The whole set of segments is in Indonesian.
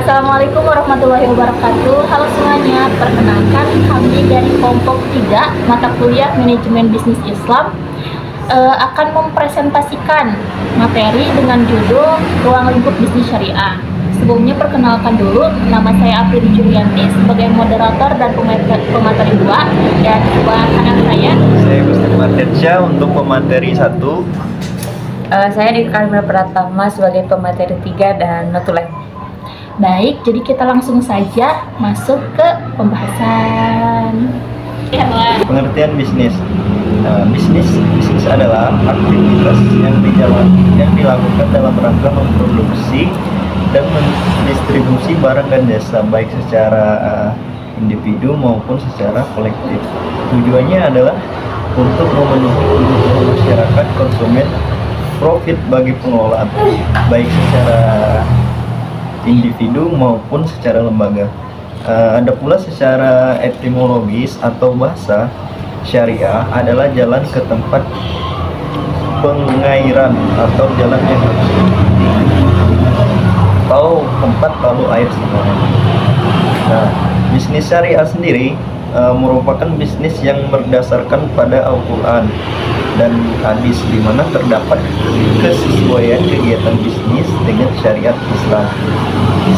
Assalamualaikum warahmatullahi wabarakatuh. Halo semuanya, perkenalkan kami dari kelompok 3 mata kuliah Manajemen Bisnis Islam akan mempresentasikan materi dengan judul Ruang Lingkup Bisnis Syariah. Sebelumnya perkenalkan dulu, nama saya April Julianti sebagai moderator dan pemateri 2, dan sebelah kanan saya Gusti Martiansyah untuk pemateri 1. Saya di Karmel Pratama sebagai pemateri 3 dan notu lain. Baik, jadi kita langsung saja masuk ke pembahasan. Pengertian bisnis. Bisnis adalah aktivitas yang dilakukan dalam rangka memproduksi dan mendistribusi barang dan jasa baik secara individu maupun secara kolektif. Tujuannya adalah untuk memenuhi kebutuhan masyarakat konsumen, profit bagi pengelola baik secara individu maupun secara lembaga. Ada pula secara etimologis atau bahasa, syariah adalah jalan ke tempat pengairan atau jalan yang harus diikuti atau tempat lalu air semuanya. Nah, bisnis syariah sendiri merupakan bisnis yang berdasarkan pada Al-Quran dan hadis, di mana terdapat kesesuaian kegiatan bisnis dengan syariat Islam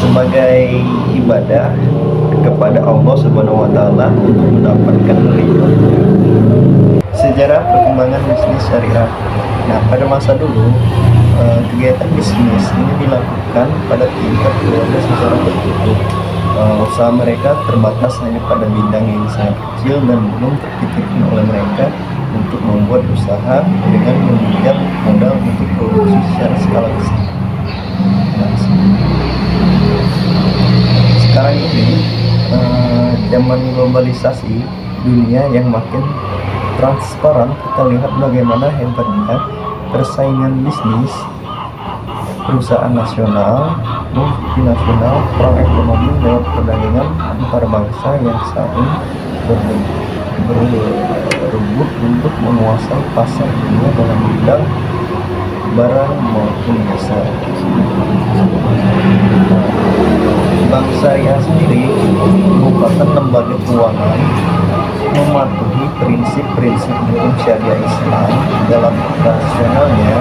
sebagai ibadah kepada Allah Subhanahu wa Ta'ala untuk mendapatkan ridhonya. Sejarah perkembangan bisnis syariah. Nah, pada masa dulu kegiatan bisnis ini dilakukan pada tingkat keluarga secara tertutup. Usaha mereka terbatas hanya pada bidang yang sangat kecil dan belum terpikirkan oleh mereka untuk membuat usaha dengan meminjam modal untuk produksi secara skala besar. Nah, sekarang ini zaman globalisasi dunia yang makin transparan, kita lihat bagaimana hebatnya persaingan bisnis perusahaan nasional, multinasional, perang ekonomi lewat perdagangan antar bangsa yang saling berebut untuk menguasai pasar dunia dalam bidang barang maupun jasa. Bank Syariah sendiri merupakan lembaga keuangan mematuhi prinsip-prinsip hukum syariah Islam dalam operasionalnya.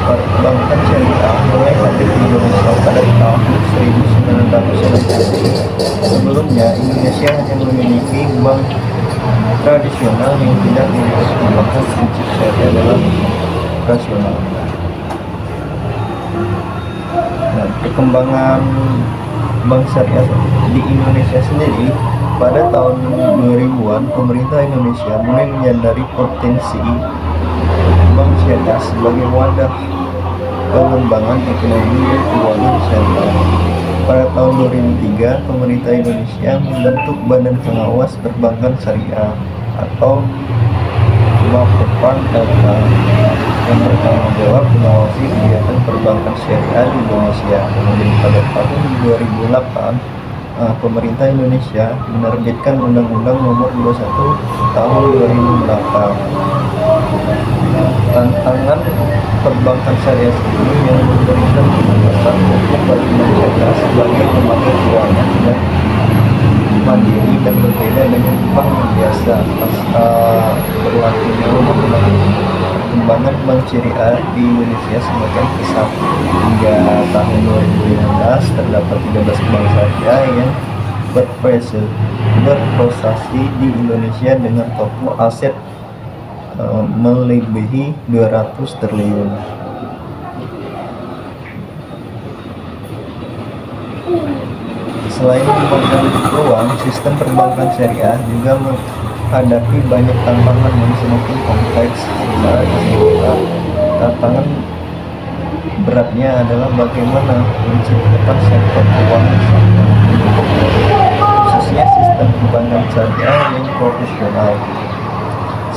Perbankan syariah mulai hadir di Indonesia pada tahun 1990. Sebelumnya Indonesia hanya memiliki bank tradisional yang tidak mempertimbangkan prinsip syariah dalam operasional. Nah, perkembangan bank syariah di Indonesia sendiri pada tahun 2000-an, pemerintah Indonesia mulai menyadari potensi bank syariah sebagai wadah pengembangan ekonomi dan keuangan syariah. Pada tahun 2003, pemerintah Indonesia membentuk Badan Pengawas Perbankan Syariah atau Bapepam yang bertanggung jawab mengawasi kegiatan perbankan syariah di Indonesia. Kemudian pada tahun 2008, pemerintah Indonesia menerbitkan Undang-Undang Nomor 21 Tahun 2008. Tantangan perbankan syariah ini yang memberikan kebebasan hukum bagi masyarakat sebagai lembaga keuangan dan mandiri dan berbeda dengan bank yang biasa. Berlakunya undang-undang perkembangan bank syariah di Indonesia semakin pesat. Hingga tahun 2015 terdapat 13 bank syariah yang beroperasi di Indonesia dengan total aset melebihi 200 triliun. Selain mengembangkan peluang, sistem perbankan syariah juga menghadapi banyak tantangan yang semakin kompleks. Secara keseluruhan, tantangan beratnya adalah bagaimana menciptakan sektor keuangan syariah, khususnya sistem perbankan syariah yang profesional,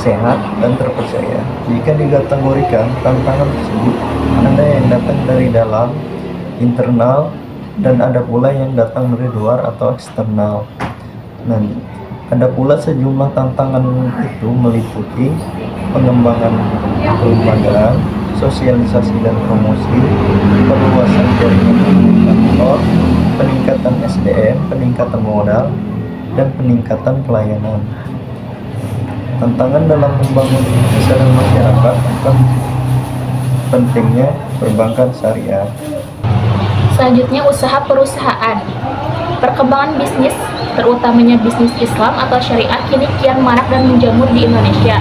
sehat, dan terpercaya. Jika dikategorikan, tantangan tersebut ada yang datang dari dalam, internal, dan ada pula yang datang dari luar atau eksternal. Nah, ada pula sejumlah tantangan itu meliputi pengembangan kelembagaan, sosialisasi dan promosi, perluasan jaringan kantor, peningkatan SDM, peningkatan modal, dan peningkatan pelayanan. Tantangan dalam membangun kesadaran masyarakat akan pentingnya perbankan syariah. Selanjutnya, usaha perusahaan. Perkembangan bisnis, terutamanya bisnis Islam atau syariah, kini kian marak dan menjamur di Indonesia.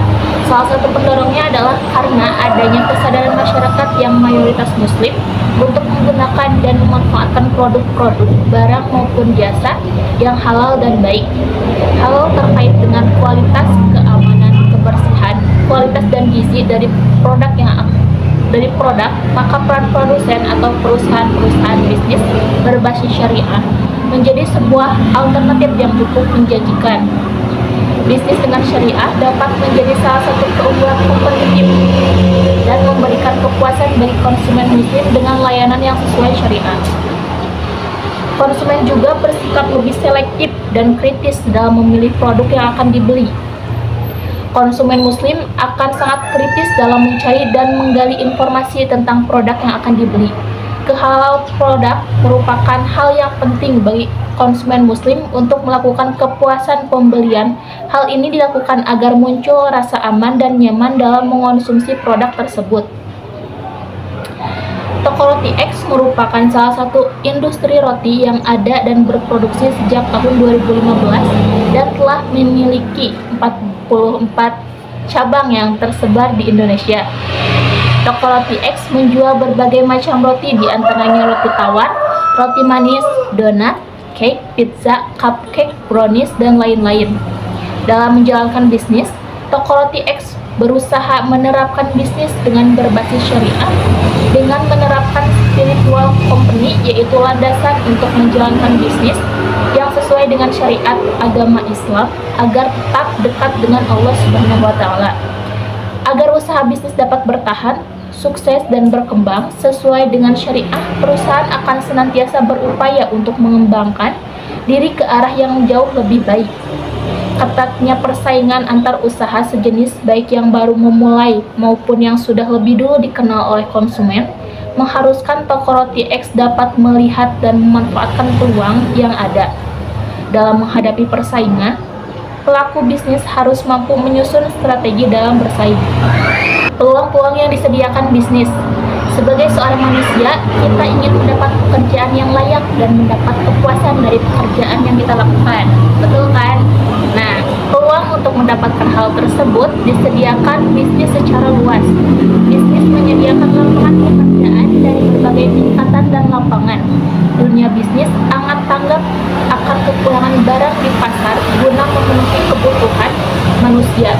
Salah satu pendorongnya adalah karena adanya kesadaran masyarakat yang mayoritas muslim untuk menggunakan dan memanfaatkan produk-produk, barang maupun jasa yang halal dan baik. Halal terkait dengan kualitas, keamanan, kebersihan, kualitas dan gizi dari produk, maka peran produsen atau perusahaan-perusahaan bisnis berbasis syariah menjadi sebuah alternatif yang cukup menjanjikan. Bisnis dengan syariah dapat menjadi salah satu keunggulan kompetitif dan memberikan kepuasan bagi konsumen muslim dengan layanan yang sesuai syariah. Konsumen juga bersikap lebih selektif dan kritis dalam memilih produk yang akan dibeli. Konsumen muslim akan sangat kritis dalam mencari dan menggali informasi tentang produk yang akan dibeli. Kehalal produk merupakan hal yang penting bagi konsumen muslim untuk melakukan kepuasan pembelian. Hal ini dilakukan agar muncul rasa aman dan nyaman dalam mengonsumsi produk tersebut. Toko Roti X merupakan salah satu industri roti yang ada dan berproduksi sejak tahun 2015 dan telah memiliki 44 cabang yang tersebar di Indonesia. Toko Roti X menjual berbagai macam roti, di antaranya roti tawar, roti manis, donat, cake, pizza, cupcake, brownies, dan lain-lain. Dalam menjalankan bisnis, Toko Roti X berusaha menerapkan bisnis dengan berbasis syariah dengan menerapkan spiritual company, yaitu landasan untuk menjalankan bisnis yang sesuai dengan syariat agama Islam agar tetap dekat dengan Allah Subhanahu wa taala. Agar usaha bisnis dapat bertahan, sukses dan berkembang sesuai dengan syariah, perusahaan akan senantiasa berupaya untuk mengembangkan diri ke arah yang jauh lebih baik. Ketatnya persaingan antar usaha sejenis, baik yang baru memulai maupun yang sudah lebih dulu dikenal oleh konsumen, mengharuskan Toko Roti X dapat melihat dan memanfaatkan peluang yang ada. Dalam menghadapi persaingan, pelaku bisnis harus mampu menyusun strategi dalam bersaing. Peluang-peluang yang disediakan bisnis. Sebagai seorang manusia, kita ingin mendapat pekerjaan yang layak dan mendapat kepuasan dari pekerjaan yang kita lakukan. Betul kan? Nah, peluang untuk mendapatkan hal tersebut disediakan bisnis secara luas. Bisnis menyediakan lapangan pekerjaan dari berbagai tingkatan dan lapangan. Dunia bisnis sangat tanggap akan kekurangan barang di pasar guna memenuhi kebutuhan manusia.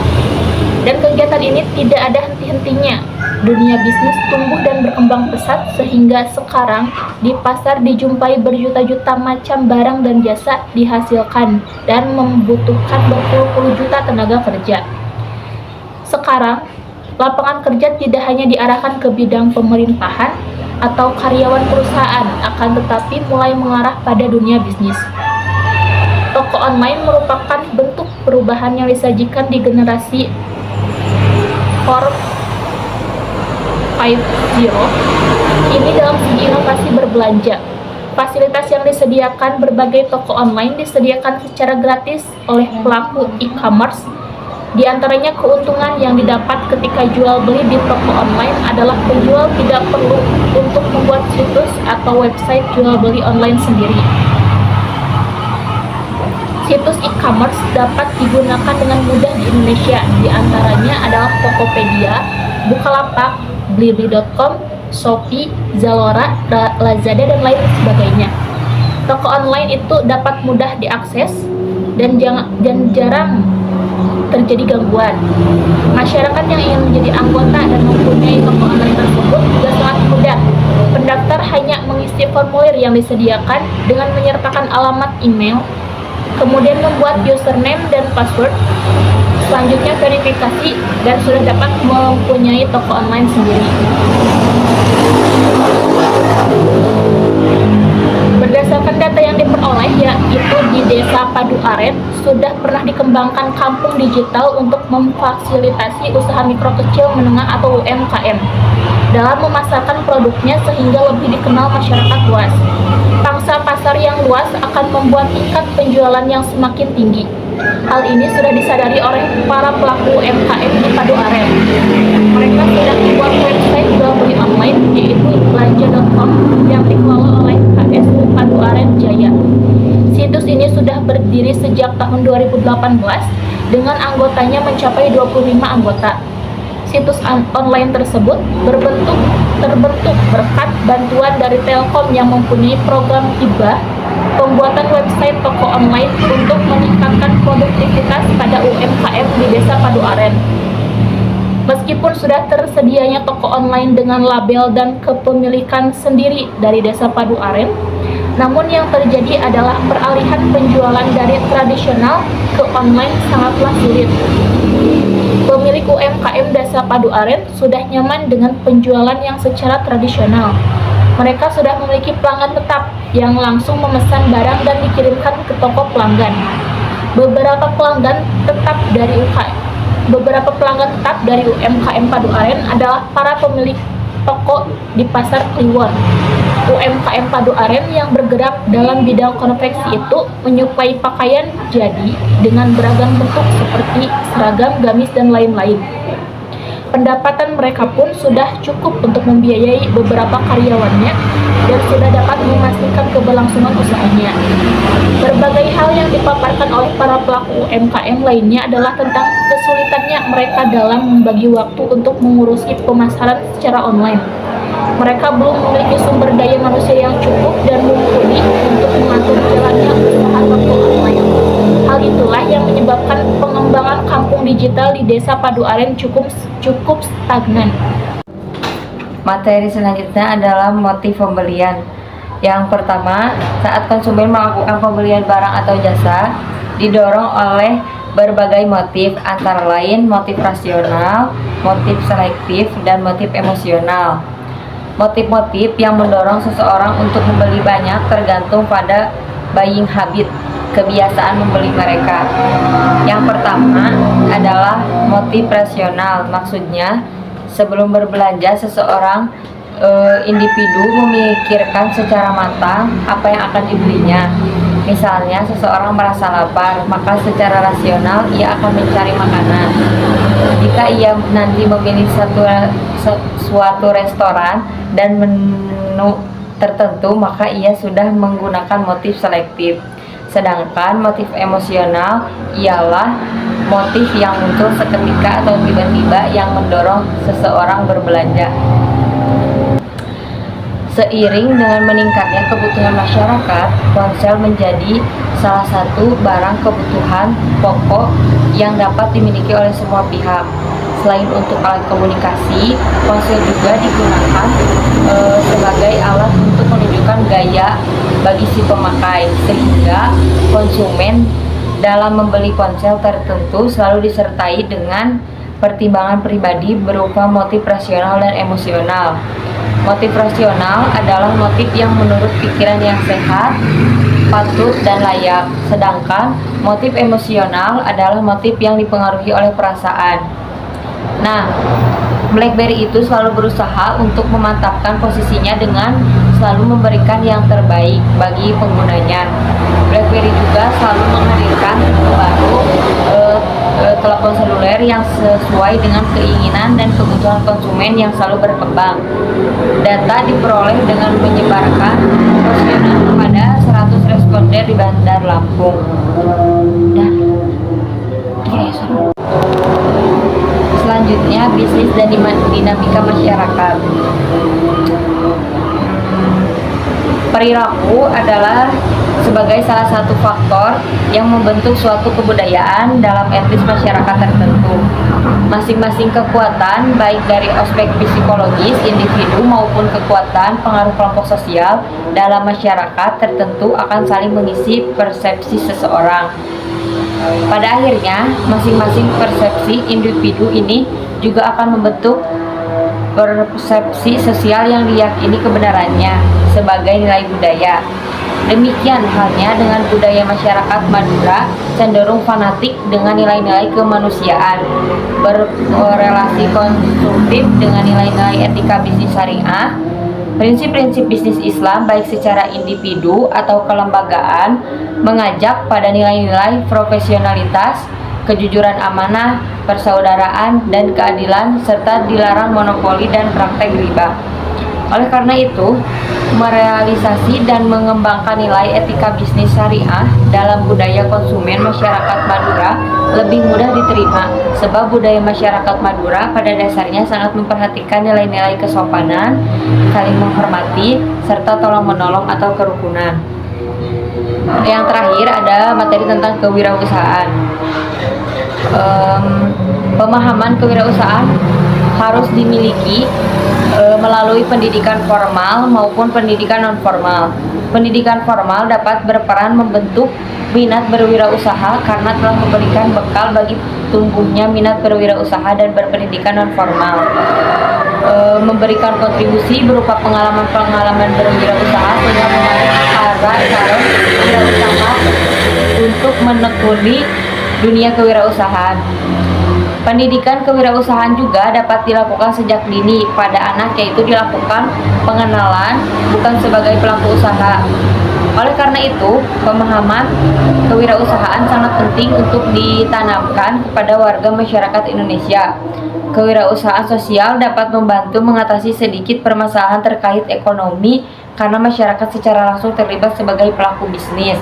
Dan kegiatan ini tidak ada henti-hentinya. Dunia bisnis tumbuh dan berkembang pesat sehingga sekarang di pasar dijumpai berjuta-juta macam barang dan jasa dihasilkan dan membutuhkan berpuluh-puluh juta tenaga kerja. Sekarang, lapangan kerja tidak hanya diarahkan ke bidang pemerintahan atau karyawan perusahaan, akan tetapi mulai mengarah pada dunia bisnis. Toko online merupakan bentuk perubahan yang disajikan di generasi 4.0 ini dalam segi inovasi berbelanja. Fasilitas yang disediakan berbagai toko online disediakan secara gratis oleh pelaku e-commerce. Di antaranya keuntungan yang didapat ketika jual beli di toko online adalah penjual tidak perlu untuk membuat situs atau website jual beli online sendiri. Situs e-commerce dapat digunakan dengan mudah di Indonesia, di antaranya adalah Tokopedia, Bukalapak, Blibli.com, Shopee, Zalora, Lazada, dan lain sebagainya. Toko online itu dapat mudah diakses dan jarang terjadi gangguan. Masyarakat yang ingin menjadi anggota dan mempunyai toko online tersebut juga sangat mudah. Pendaftar hanya mengisi formulir yang disediakan dengan menyertakan alamat email, kemudian membuat username dan password. Selanjutnya verifikasi dan sudah dapat mempunyai toko online sendiri. Berdasarkan data yang diperoleh, yaitu di Desa Padu Aren sudah pernah dikembangkan kampung digital untuk memfasilitasi usaha mikro kecil menengah atau UMKM dalam memasarkan produknya sehingga lebih dikenal masyarakat luas. Pangsa pasar yang luas akan membuat tingkat penjualan yang semakin tinggi. Hal ini sudah disadari oleh para pelaku UMKM di Padu Aren. Mereka sudah membuat website jual beli online yaitu belanja.com yang dikelola oleh KSU Padu Aren Jaya. Situs ini sudah berdiri sejak tahun 2018 dengan anggotanya mencapai 25 anggota. Situs online tersebut terbentuk berkat bantuan dari Telkom yang mempunyai program hibah pembuatan website toko online untuk meningkatkan produktivitas pada UMKM di Desa Padu Aren. Meskipun sudah tersedianya toko online dengan label dan kepemilikan sendiri dari Desa Padu Aren, namun yang terjadi adalah peralihan penjualan dari tradisional ke online sangatlah sulit. Pemilik UMKM Desa Padu Aren sudah nyaman dengan penjualan yang secara tradisional. Mereka sudah memiliki pelanggan tetap yang langsung memesan barang dan dikirimkan ke toko pelanggan. Beberapa pelanggan tetap dari UMKM Padu Aren adalah para pemilik toko di Pasar Kliwon. UMKM Padu Aren yang bergerak dalam bidang konveksi itu menyuplai pakaian jadi dengan beragam bentuk seperti seragam, gamis, dan lain-lain. Pendapatan mereka pun sudah cukup untuk membiayai beberapa karyawannya dan sudah dapat memastikan keberlangsungan usahanya. Berbagai hal yang dipaparkan oleh para pelaku UMKM lainnya adalah tentang kesulitannya mereka dalam membagi waktu untuk mengurusi pemasaran secara online. Mereka belum memiliki sumber daya manusia yang cukup dan mumpuni untuk mengatur jalannya usaha toko online. Hal itulah yang menyebabkan pengembangan kampung digital di Desa Padu Aren cukup stagnan. Materi selanjutnya adalah motif pembelian. Yang pertama, saat konsumen melakukan pembelian barang atau jasa, didorong oleh berbagai motif, antara lain motif rasional, motif selektif, dan motif emosional. Motif-motif yang mendorong seseorang untuk membeli banyak tergantung pada buying habit, kebiasaan membeli mereka. Yang pertama adalah motif rasional, maksudnya sebelum berbelanja seseorang individu memikirkan secara matang apa yang akan dibelinya. Misalnya seseorang merasa lapar, maka secara rasional ia akan mencari makanan. Jika ia nanti memilih suatu restoran dan menu tertentu, maka ia sudah menggunakan motif selektif. Sedangkan motif emosional ialah motif yang muncul seketika atau tiba-tiba yang mendorong seseorang berbelanja. Seiring dengan meningkatnya kebutuhan masyarakat, ponsel menjadi salah satu barang kebutuhan pokok yang dapat dimiliki oleh semua pihak. Selain untuk alat komunikasi, ponsel juga digunakan sebagai alat untuk menunjukkan gaya bagi si pemakai, sehingga konsumen dalam membeli ponsel tertentu selalu disertai dengan pertimbangan pribadi berupa motif rasional dan emosional. Motif rasional adalah motif yang menurut pikiran yang sehat, patut, dan layak. Sedangkan motif emosional adalah motif yang dipengaruhi oleh perasaan. Nah, BlackBerry itu selalu berusaha untuk memantapkan posisinya dengan selalu memberikan yang terbaik bagi penggunanya. BlackBerry juga selalu menghadirkan baru telepon seluler yang sesuai dengan keinginan dan kebutuhan konsumen yang selalu berkembang. Data diperoleh dengan menyebarkan kuesioner kepada 100 responden di Bandar Lampung. Selanjutnya, bisnis dan dinamika masyarakat. Perilaku adalah sebagai salah satu faktor yang membentuk suatu kebudayaan dalam etnis masyarakat tertentu. Masing-masing kekuatan, baik dari aspek psikologis individu maupun kekuatan pengaruh kelompok sosial dalam masyarakat tertentu akan saling mengisi persepsi seseorang. Pada akhirnya, masing-masing persepsi individu ini juga akan membentuk persepsi sosial yang diyakini kebenarannya sebagai nilai budaya. Demikian halnya dengan budaya masyarakat Madura cenderung fanatik dengan nilai-nilai kemanusiaan, berrelasi konstruktif dengan nilai-nilai etika bisnis syariah. Prinsip-prinsip bisnis Islam baik secara individu atau kelembagaan mengajak pada nilai-nilai profesionalitas, kejujuran amanah, persaudaraan, dan keadilan, serta dilarang monopoli dan praktek riba. Oleh karena itu, merealisasi dan mengembangkan nilai etika bisnis syariah dalam budaya konsumen masyarakat Madura lebih mudah diterima, sebab budaya masyarakat Madura pada dasarnya sangat memperhatikan nilai-nilai kesopanan, saling menghormati, serta tolong-menolong atau kerukunan. Yang terakhir ada materi tentang kewirausahaan. Pemahaman kewirausahaan harus dimiliki melalui pendidikan formal maupun pendidikan non-formal. Pendidikan formal dapat berperan membentuk minat berwirausaha karena telah memberikan bekal bagi tumbuhnya minat berwirausaha, dan berpendidikan non-formal memberikan kontribusi berupa pengalaman-pengalaman berwirausaha sehingga menarik para calon wirausaha untuk menekuni dunia kewirausahaan. Pendidikan kewirausahaan juga dapat dilakukan sejak dini pada anak, yaitu dilakukan pengenalan bukan sebagai pelaku usaha. Oleh karena itu, pemahaman kewirausahaan sangat penting untuk ditanamkan kepada warga masyarakat Indonesia. Kewirausahaan sosial dapat membantu mengatasi sedikit permasalahan terkait ekonomi karena masyarakat secara langsung terlibat sebagai pelaku bisnis.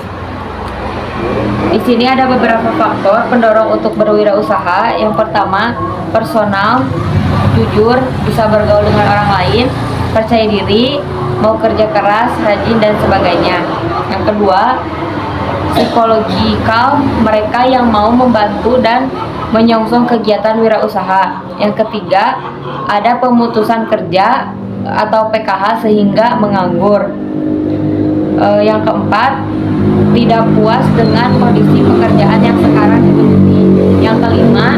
Di sini ada beberapa faktor pendorong untuk berwirausaha. Yang pertama, personal, jujur, bisa bergaul dengan orang lain, percaya diri, mau kerja keras, rajin, dan sebagainya. Yang kedua, psikologikal, mereka yang mau membantu dan menyongsong kegiatan wirausaha. Yang ketiga, ada pemutusan kerja atau PKH sehingga menganggur. Yang keempat, tidak puas dengan kondisi pekerjaan yang sekarang digeluti. Yang kelima,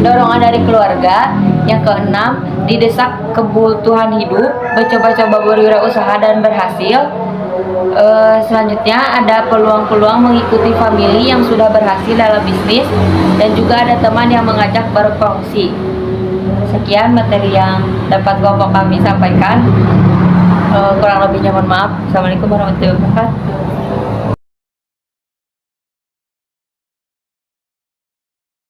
dorongan dari keluarga. Yang keenam, didesak kebutuhan hidup, mencoba-coba berwirausaha dan berhasil. Selanjutnya ada peluang-peluang mengikuti famili yang sudah berhasil dalam bisnis, dan juga ada teman yang mengajak berkongsi. Sekian materi yang dapat Bapak kami sampaikan. Kurang lebihnya mohon maaf. Assalamualaikum warahmatullahi wabarakatuh.